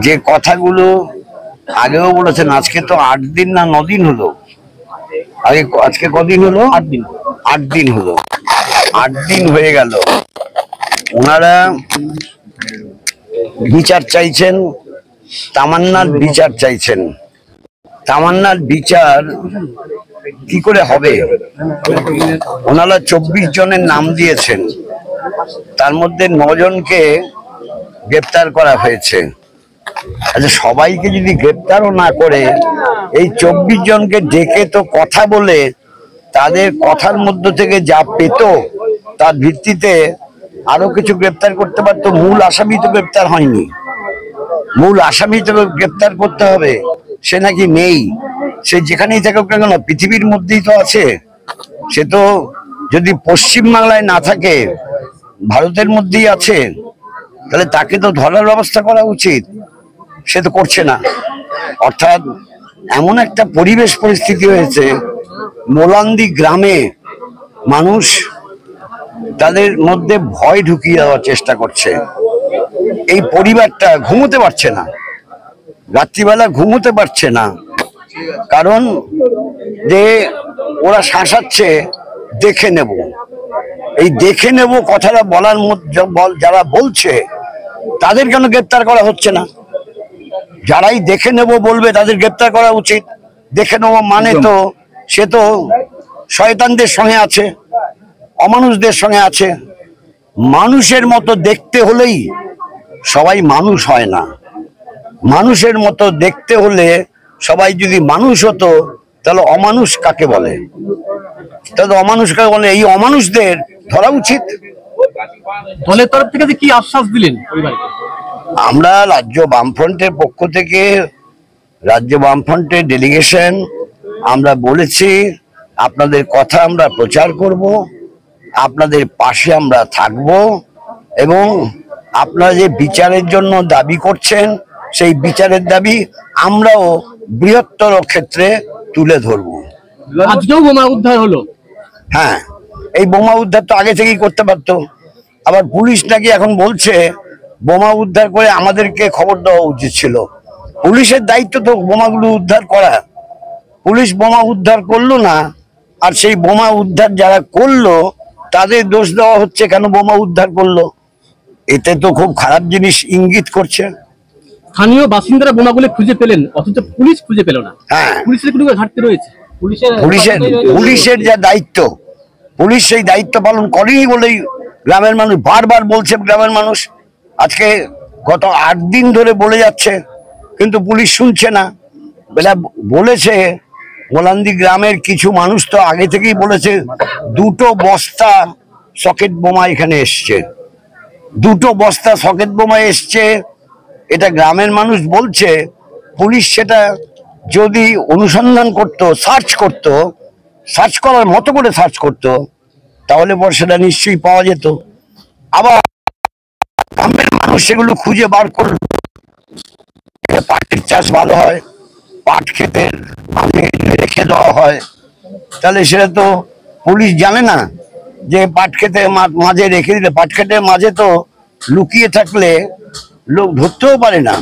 যে কথাগুলো আগেও বলেছেন, আজকে তো 8 দিন না 9 দিন হলো। আজকে কদিন হলো? 8 দিন। 8 দিন হলো। 8 দিন হয়ে গেল। ওনারা বিচার চাইছেন, তামান্নার বিচার চাইছেন। তামান্নার বিচার কি করে হবে? ওনারা 24 জনের নাম দিয়েছেন, তার মধ্যে 9 জনকে গ্রেপ্তার করা হয়েছে। আচ্ছা, সবাইকে যদি গ্রেপ্তারও না করে এই 24 জনকে ডেকে তো কথা বলে তাদের কথার মধ্য থেকে যা পেত তার ভিত্তিতে আরো কিছু গ্রেপ্তার করতে পারতো। মূল আসামি তো গ্রেপ্তার হয়নি, মূল আসামি তো গ্রেপ্তার করতে হবে। সে নাকি নেই, সে যেখানেই থাকুক না কেন পৃথিবীর মধ্যেই তো আছে। সে তো যদি পশ্চিম বাংলায় না থাকে, ভারতের মধ্যেই আছে, তাহলে তাকে তো ধরার ব্যবস্থা করা উচিত। সে তো করছে না। অর্থাৎ এমন একটা পরিবেশ পরিস্থিতি হয়েছে, মোলান্দি গ্রামে মানুষ তাদের মধ্যে ভয় ঢুকিয়ে দেওয়ার চেষ্টা করছে। এই পরিবারটা ঘুমোতে পারছে না, রাত্রিবেলা ঘুমোতে পারছে না। কারণ যে ওরা শাসাচ্ছে দেখে নেব, এই দেখে নেব কথাটা বলার মধ্যে যারা বলছে তাদের কেন গ্রেপ্তার করা হচ্ছে না? যারাই দেখে নেব বলবে তাদের গ্রেপ্তার করা উচিত। দেখে নেব মানে তো সে তো শয়তানদের সঙ্গে আছে, অমানুষদের সঙ্গে আছে। মানুষের মতো দেখতে হলেই সবাই মানুষ হয় না। মানুষের মতো দেখতে হলে সবাই যদি মানুষ হতো তাহলে অমানুষ কাকে বলে? তাহলে অমানুষ কাকে বলে? এই অমানুষদের ধরা উচিত। দলের তরফ থেকে কি আশ্বাস দিলেন পরিবারকে? আমরা রাজ্য বামফ্রন্টের পক্ষ থেকে, রাজ্য বামফ্রন্টের ডেলিগেশন, আমরা বলেছি আপনাদের কথা আমরা প্রচার করব, আপনাদের পাশে আমরা থাকব, এবং আপনারা যে বিচারের জন্য দাবি করছেন সেই বিচারের দাবি আমরাও বৃহত্তর ক্ষেত্রে তুলে ধরব। আজকেও বোমা উদ্ধার হলো। হ্যাঁ, এই বোমা উদ্ধার তো আগে থেকেই করতে পারতো। আবার পুলিশ নাকি এখন বলছে বোমা উদ্ধার করে আমাদেরকে খবর দেওয়া উচিত ছিল। পুলিশের দায়িত্ব তো বোমাগুলো উদ্ধার করা। পুলিশ বোমা উদ্ধার করলো না, আর সেই বোমা উদ্ধার যারা করলো তাদের দোষ দেওয়া হচ্ছে কেন বোমা উদ্ধার করলো। এতে তো খুব খারাপ জিনিস ইঙ্গিত করছে। স্থানীয় বাসিন্দারা বোমাগুলো খুঁজে পেলেন, অথচ পুলিশ খুঁজে পেল না। হ্যাঁ, পুলিশের কোনো ঘাটতি রয়েছে। পুলিশের যা দায়িত্ব, পুলিশ সেই দায়িত্ব পালন করেনি বলেই গ্রামের মানুষ বারবার বলছে। গ্রামের মানুষ আজকে গত 8 দিন ধরে বলে যাচ্ছে, কিন্তু পুলিশ শুনছে না। বলেছে মোলান্দি গ্রামের কিছু মানুষ তো আগে থেকেই বলেছে 2টো বস্তা সকেট বোমা এখানে এসছে, 2টো বস্তা সকেট বোমা এসছে। এটা গ্রামের মানুষ বলছে। পুলিশ সেটা যদি অনুসন্ধান করত, সার্চ করার মতো করে সার্চ করত, তাহলে পর সেটা নিশ্চয়ই পাওয়া যেত। আবার গ্রামের মানুষ সেগুলো খুঁজে বার করল। পাটের চাষ ভালো হয়, পাট ক্ষেতের মাঝে রেখে দেওয়া হয়, তাহলে সেটা তো পুলিশ জানে না যে পাট ক্ষেতের মাঝে রেখে দিলে, পাট ক্ষেতের মাঝে তো লুকিয়ে থাকলে লোক ধরতেও পারে না।